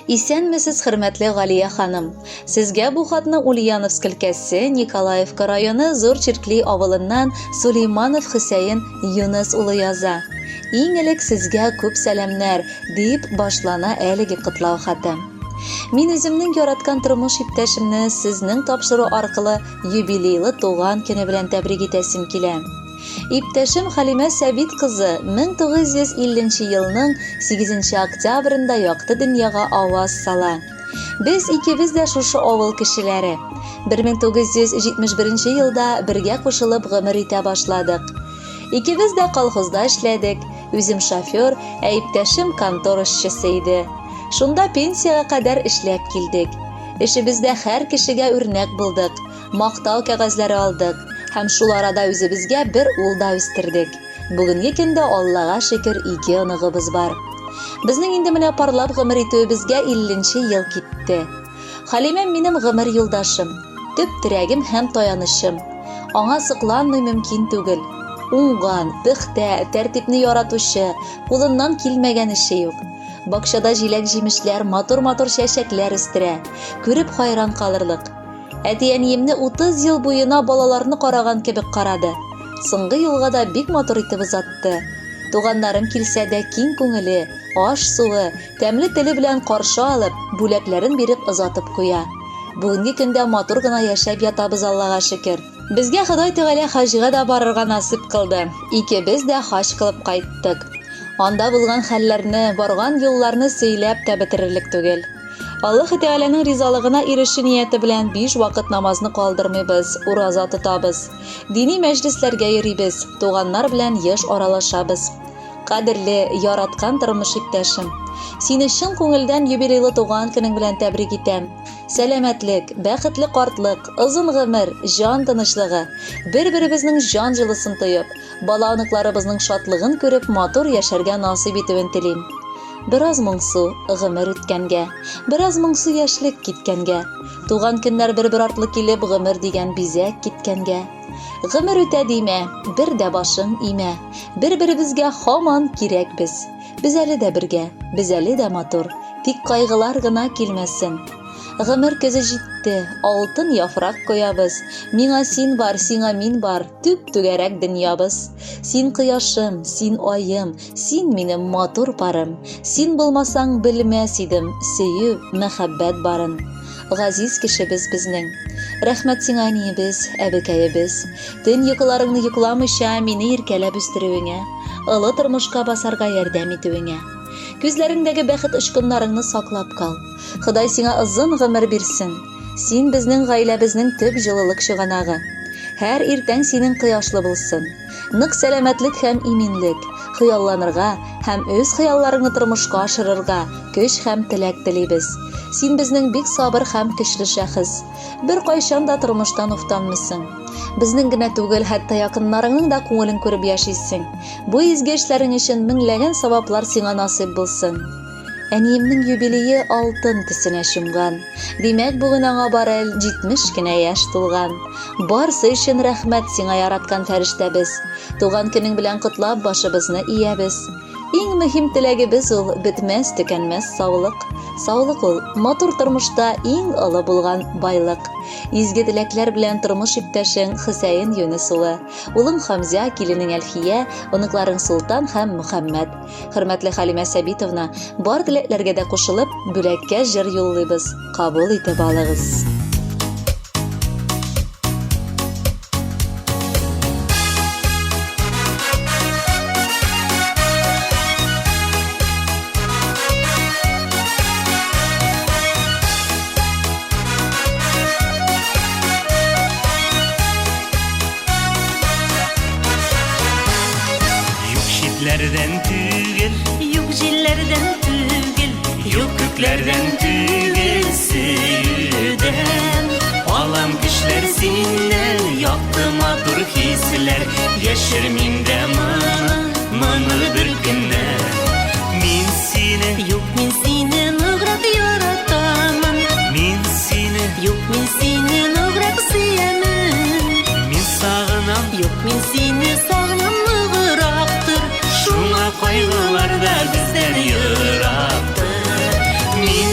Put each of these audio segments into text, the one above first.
Исәнмесез, хөрмәтле Галия ханым. Сезгә бу хатны Ульяновск өлкәсе, Николаевка районы Зур Черкли авылыннан Сулейманов Хөсәен Юныс улы яза. Иң элек сезгә күп сәламнәр, дип башлана әлеге котлау хаты. Мин үземнең яраткан тормыш иптәшемне сезнең тапшыру аркылы юбилейлы туган көне белән тәбрик итәсем килә. Иптәшем Халимә Сәбит кызы 1950 елның 8 октябрында якты дөньяга аваз сала. Без икебез дә шушы авыл кешеләре. 1971 елда бергә кушылып гомер итә башладык. Икебез дә колхозда эшләдек. Үзем шофер, ә иптәшем контор эшчесе иде. Шунда пенсияга кадәр эшләп килдек. Эшебездә һәр кешегә үрнәк булдык. Мактау кәгазьләре алдык. Һәм шул арада үзебезгә бер ул да үстердек. Бүгенге көндә Аллага шөкер 2 оныгыбыз бар. Безнең инде менә парлап гомер итүебезгә 50нче ел китте. Халимә минем гомер юлдашым, төп терәгем һәм таянычым. Аңа сыкланмый мөмкин түгел. Уңган, пөхтә, тәртипне яратучы, кулыннан килмәгән эше юк. Бакчада җиләк-җимешләр, матур-матур чәчәкләр үстерә. Күреп хайран калырлык. Әтиәниемне 30 ел буена балаларны караган кебек карады. Соңгы елга да бик матур итеп узатты. Туганнарым килсә дә киң күңеле, аш-суы, тәмле теле белән каршы алып, бүләкләрен биреп озатып куя. Бүгенге көндә матур гына яшәп ятабыз, Аллага шөкер. Безгә Ходай Тәгалә хаҗга да барырга насип кылды. Икебез дә хаҗ кылып кайттык. Анда булган хәлләрне, барган юлларны сөйләп тә бетерерлек түгел. Аллаһ Тәгаләнең ризалыгына ирешү нияте белән 5 вакыт намазны калдырмыйбыз, ураза тотабыз. Дини мәҗлесләргә йөрибез, туганнар белән еш аралашабыз. Кадерле, яраткан тормыш иптәшем, сине чын күңелдән юбилейлы туган көнең белән тәбрик итәм. Сәламәтлек, бәхетле картлык, озын гомер, җан тынычлыгы, бер-беребезнең җан җылысын тоеп, бала оныкларыбызның шатлыгын күреп матур яшәргә насыйп итүен телим. Бераз моңсу гомер үткәнгә, бераз моңсу яшьлек киткәнгә, туган көннәр бер-бер артлы килеп гомер дигән бизәк киткәнгә. Гомер үтә димә, бер дә башың имә, бер-беребезгә һаман кирәкбез. Без әле дә бергә, без әле дә матур, тик кайгылар гына килмәсен. Гомер көзе җитте, алтын яфрак коябыз. Миңа син бар, сиңа мин бар, төп түгәрәк дөньябыз. Син кояшым, син аем, син минем матур парым. Син булмасаң белмәс идем, сөю, мәхәббәт барын. Газиз кешебез безнең. Рәхмәт сиңа әниебез, әбекәебез. Төн йокыларыңны йокламыйча мине иркәләп үстерүеңә, олы тормышка басарга ярдәм итүеңә. Күзләреңдәге бәхет очкыннарыңны саклап кал. Ходай сиңа озын гомер бирсен. Син безнең гаиләбезнең төп җылылык чыганагы. Һәр иртәң синең кояшлы булсын. Нык сәламәтлек һәм иминлек, хыялланырга һәм үз хыялларыңны тормышка ашырырга көч һәм теләк телибез. Син безнең бик сабыр һәм көчле шәхес. Бер кайчан да тормыштан уфтанмыйсың. Безнең генә түгел, хәтта якыннарыңның да күңелен күреп яшисең. Бу изге эшләрең өчен меңләгән саваплар сиңа насыйп булсын. Әниемнең юбилее алтын төсенә чумган. Димәк, бүген аңа бары 70 кенә яшь тулган. Барсы өчен рәхмәт сиңа, яраткан фәрештәбез. Туган көнең белән котлап башыбызны иябез. Иң мөһим теләгебез ул бетмәс, төкәнмәс саулык. Саулык ул матур тормышта иң олы булган байлык. Изге теләкләр белән тормыш иптәшең Хөсәен Юныс улы, улың Хамза, киленең Әлфия, оныкларың Султан һәм Мөхәммәд. Хөрмәтле Халимә Сәбитовна, бар теләкләргә дә кушылып, бүләккә җыр юллыйбыз. Кабул итеп алыгыз. Юк җилләрдән түгел, юк күкләрдән түгел, сөюдән. Алам көчләр синнән, якты матур хисләр, яшер миндә моны бер көннән. Мин сине, юк мин сине ныграк яратамын. Мин сине, юк мин сине ныграк сөямын. Мин сагынам, юк мин сине сагынам ныграктыр. Шуңа кайгылар да бездән ерактыр. Мин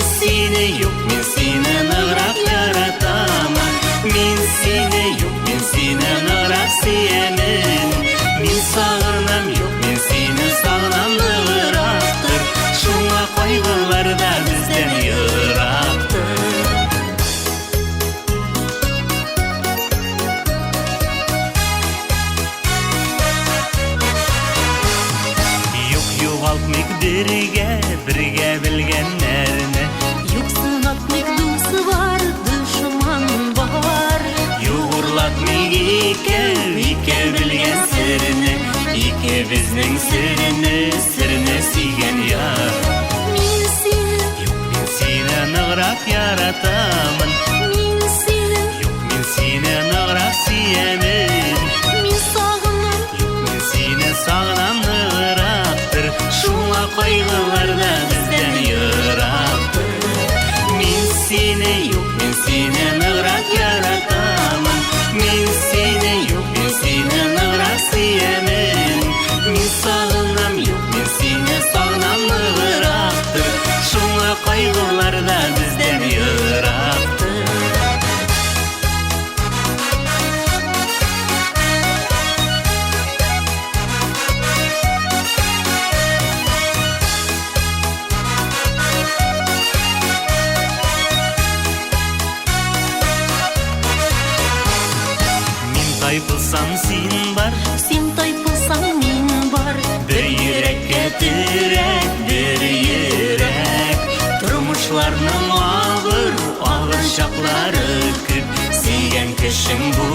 Юғалтмик бірге білгенлеріне. Юксынатмик дусы бар, душман бар. Юғырлатмик ике білген сіріне. Ике біздің сіріне сүйген яр. Мен сені, Мен сені нығырақ яратамын. мен сені, Мен сені нығырақ сүйемін. мен сағынам. Мен сені сағынам нығырақтыр. Шуңа қайғыларда бізден йырақтыр. Мен сені нығырақ яратамын. Мен сені нығырақ сүйемін. Мен сағынам, мен сені сағынам нығырақтыр. Шуңа қайғыларда бізден йырақтыр. Тайпылсам сен бар, Сен тайпылсаң мен бар. бір йөрәккә терәк, бір йөрәк. Тормышларның авыр чаклары күп. Сөйгән кешең бу